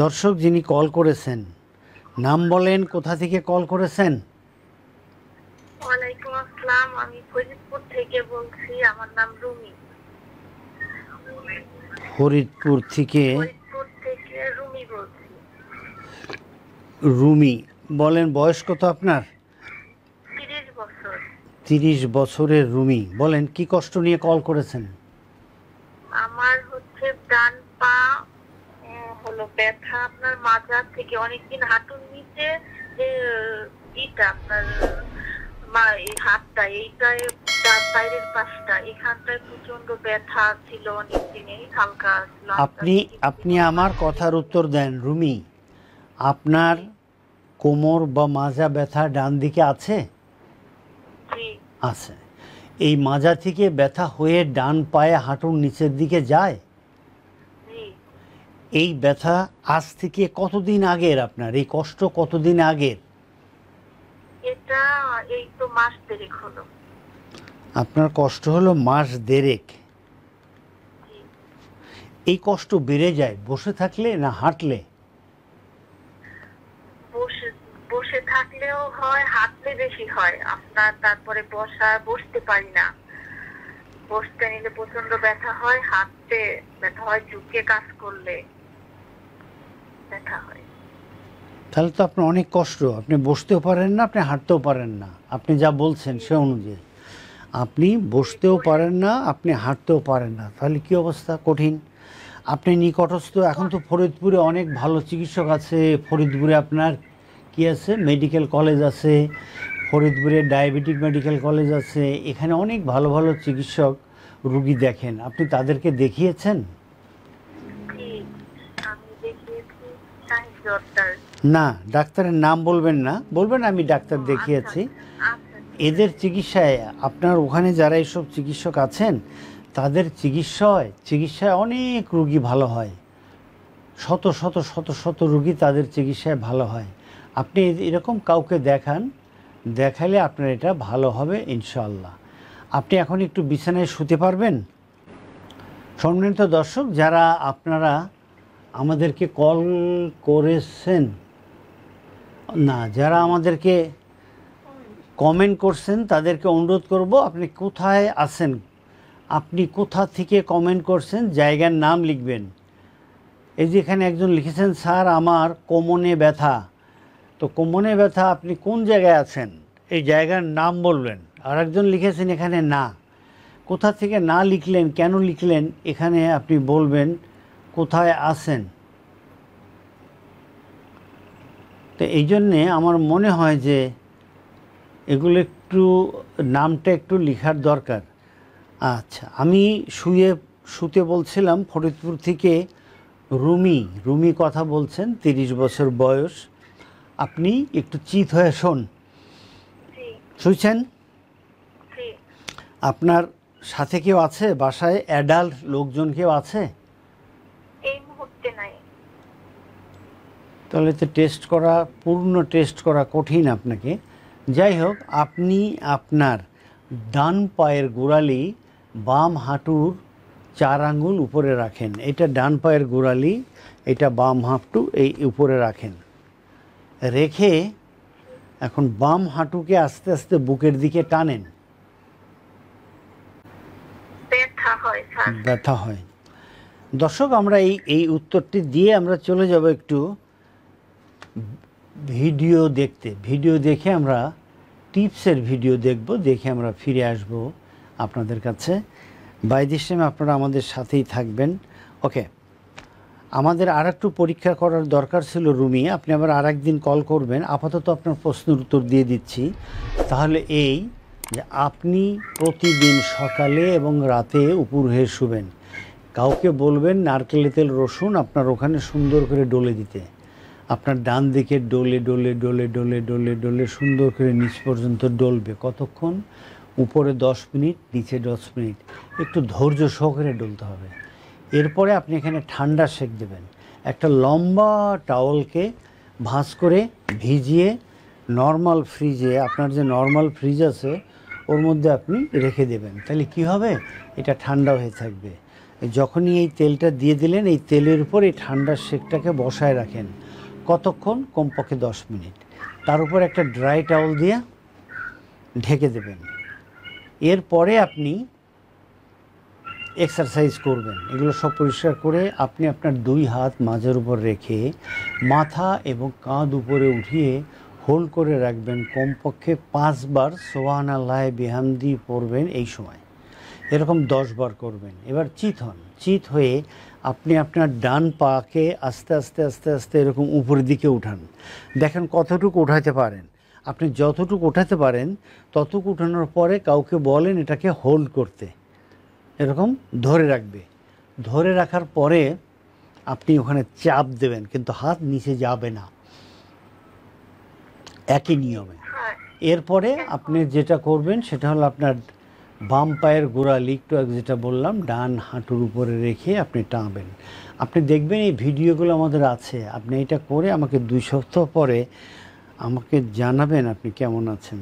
দর্শক যিনি কল করেছেন নাম বলেন, কোথা থেকে কল করেছেন? ওয়ালাইকুম আসসালাম, আমি ফরিদপুর থেকে বলছি। আমার নাম রুমি। ফরিদপুর থেকে রুমি বলছি। রুমি বলেন, বয়স কত আপনার? 30 বছর। 30 বছরের রুমি, বলেন কি কষ্ট নিয়ে কল করেছেন? আমার হচ্ছে ডান পা হলো ব্যথা, আপনার মাজা থেকে অনেকদিন হাঁটুর নিচে যে আপনার এই হাতটা, এইটায় বাইরের পাশটা, এখানটায় প্রচন্ড ব্যথা ছিল অনেকদিনই, হালকা। আপনি আমার কথার উত্তর দেন রুমি। আপনার কোমর বা মাজা ব্যথা ডান দিকে আছে? আছে। এই মাজা থেকে ব্যথা হয়ে ডান পায়ে হাঁটুর নিচের দিকে যায়? এই ব্যথা আজ থেকে কতদিন আগের? আপনার এই কষ্ট কতদিন আগের? এটা এই তো মাস দেড়েক হলো। আপনার কষ্ট হলো মাস দেড়েক। এই কষ্ট বেড়ে যায় বসে থাকলে না হাঁটলে? বসে থাকলেও হয়, হাঁটলে বেশি হয় আপনার। তারপরে বসতে পারি না, বসতে নিলে প্রচন্ড ব্যথা হয়, হাঁটতে ব্যথা হয়, ঝুঁকে কাজ করলে ব্যথা হয়। তাহলে তো আপনার অনেক কষ্ট। আপনি বসতেও পারেন না, আপনি হাঁটতেও পারেন না। আপনি যা বলছেন সে অনুযায়ী আপনি বসতেও পারেন না, আপনি হাঁটতেও পারেন না, তাহলে কি অবস্থা? কঠিন। আপনি নিকটস্থ, এখন তো ফরিদপুরে অনেক ভালো চিকিৎসক আছে। ফরিদপুরে আপনার কি আছে? মেডিকেল কলেজ আছে, ফরিদপুরে ডায়াবেটিক মেডিকেল কলেজ আছে। এখানে অনেক ভালো ভালো চিকিৎসক রুগী দেখেন। আপনি তাদেরকে দেখিয়েছেন? না, ডাক্তারের নাম বলবেন না, বলবেন আমি ডাক্তার দেখিয়েছি। এদের চিকিৎসায় আপনার ওখানে যারা এইসব চিকিৎসক আছেন তাদের চিকিৎসায় অনেক রুগী ভালো হয়। শত শত শত শত রুগী তাদের চিকিৎসায় ভালো হয়। আপনি এরকম কাউকে দেখালে আপনার এটা ভালো হবে ইনশাআল্লাহ। আপনি এখন একটু বিছানায় শুতে পারবেন? সম্মানিত দর্শক, যারা আপনারা আমাদেরকে কল করেছেন না, যারা আমাদেরকে কমেন্ট করছেন তাদেরকে অনুরোধ করব, আপনি কোথায় আছেন, আপনি কোথা থেকে কমেন্ট করছেন জায়গার নাম লিখবেন। এই যে এখানে একজন লিখেছেন, স্যার আমার কোমরে ব্যথা। তো কোমরে ব্যথা, আপনি কোন জায়গায় আছেন এই জায়গার নাম বলবেন। আর একজন লিখেছেন এখানে না। কোথা থেকে না লিখলেন, কেন লিখলেন, এখানে আপনি বলবেন কোথায় আছেন। তো এই জন্যে আমার মনে হয় যে এগুলো একটু নামটা একটু লেখার দরকার। আচ্ছা, আমি শুতে বলছিলাম ফরিদপুর থেকে রুমি কথা বলছেন, 30 বছর বয়স। আপনি একটু চিত হয়ে শোন। শুনছেন? আপনার সাথে কেউ আছে বাসায়? অ্যাডাল্ট লোকজন কেউ আছে? এই মুহূর্তে নাই। তাহলে তো পূর্ণ টেস্ট করা কঠিন আপনাকে। যাই হোক, আপনি আপনার ডান পায়ের গোড়ালি বাম হাঁটুর 4 আঙ্গুল উপরে রাখেন। এটা ডান পায়ের গোড়ালি, এটা বাম হাঁটু এই উপরে রাখেন। রেখে এখন বাম হাঁটুকে আস্তে আস্তে বুকের দিকে টানেন। ব্যথা হয়। দর্শক, আমরা এই উত্তরটি দিয়ে আমরা চলে যাব একটু ভিডিও দেখতে। ভিডিও দেখে আমরা টিপসের ভিডিও দেখব, দেখে আমরা ফিরে আসব আপনাদের কাছে। বাই দিস টাইম আপনারা আমাদের সাথেই থাকবেন। ওকে, আমাদের আর একটু পরীক্ষা করার দরকার ছিল রুমি। আপনি আবার আর একদিন কল করবেন। আপাতত আপনার প্রশ্নের উত্তর দিয়ে দিচ্ছি। তাহলে এই যে আপনি প্রতিদিন সকালে এবং রাতে উপর হয়ে শুবেন। কাউকে বলবেন নারকেল তেল রসুন আপনার ওখানে সুন্দর করে ডলে দিতে। আপনার ডান দিকে ডলে ডলে ডলে ডলে ডলে ডলে সুন্দর করে নিচ পর্যন্ত ডলবে। কতক্ষণ? উপরে 10 মিনিট, নিচে 10 মিনিট। একটু ধৈর্য সহকারে ডলতে হবে। এরপরে আপনি এখানে ঠান্ডা সেঁক দেবেন। একটা লম্বা টাওয়ালকে ভাঁজ করে ভিজিয়ে নর্মাল ফ্রিজে, আপনার যে নর্মাল ফ্রিজ আছে ওর মধ্যে আপনি রেখে দেবেন। তাহলে কি হবে? এটা ঠান্ডা হয়ে থাকবে। যখনই এই তেলটা দিয়ে দিলেন, এই তেলের উপর এই ঠান্ডার শেকটাকে বসায় রাখেন। কতক্ষণ? কমপক্ষে 10 মিনিট। তার উপর একটা ড্রাই টাওয়াল দিয়ে ঢেকে দেবেন। এরপরে আপনি এক্সারসাইজ করবেন। এগুলো সব পরিষ্কার করে আপনি আপনার 2 হাত মাঝের উপর রেখে মাথা এবং কাঁধ উপরে উঠিয়ে হোল্ড করে রাখবেন। কমপক্ষে 5 বার সুবহানাল্লাহ বিহামদি পড়বেন এই সময়। এরকম 10 বার করবেন। এবার চিত হন। চিত হয়ে আপনি আপনার ডান পাকে আস্তে আস্তে আস্তে আস্তে এরকম উপরের দিকে উঠান। দেখেন কতটুকু উঠাতে পারেন। আপনি যতটুকু উঠাতে পারেন ততটুকু উঠানোর পরে কাউকে বলেন এটাকে হোল্ড করতে, এরকম ধরে রাখবে। ধরে রাখার পরে আপনি ওখানে চাপ দেবেন, কিন্তু হাত নিচে যাবে না, একই নিয়মে। হ্যাঁ। এরপরে আপনি যেটা করবেন সেটা হলো আপনার বাম পায়ের গোড়ালি একটু আগে যেটা বললাম, ডান হাঁটুর উপরে রেখে আপনি টানবেন। আপনি দেখবেন এই ভিডিওগুলো আমাদের আছে। আপনি এটা করে আমাকে 2 সপ্তাহ পরে আমাকে জানাবেন আপনি কেমন আছেন।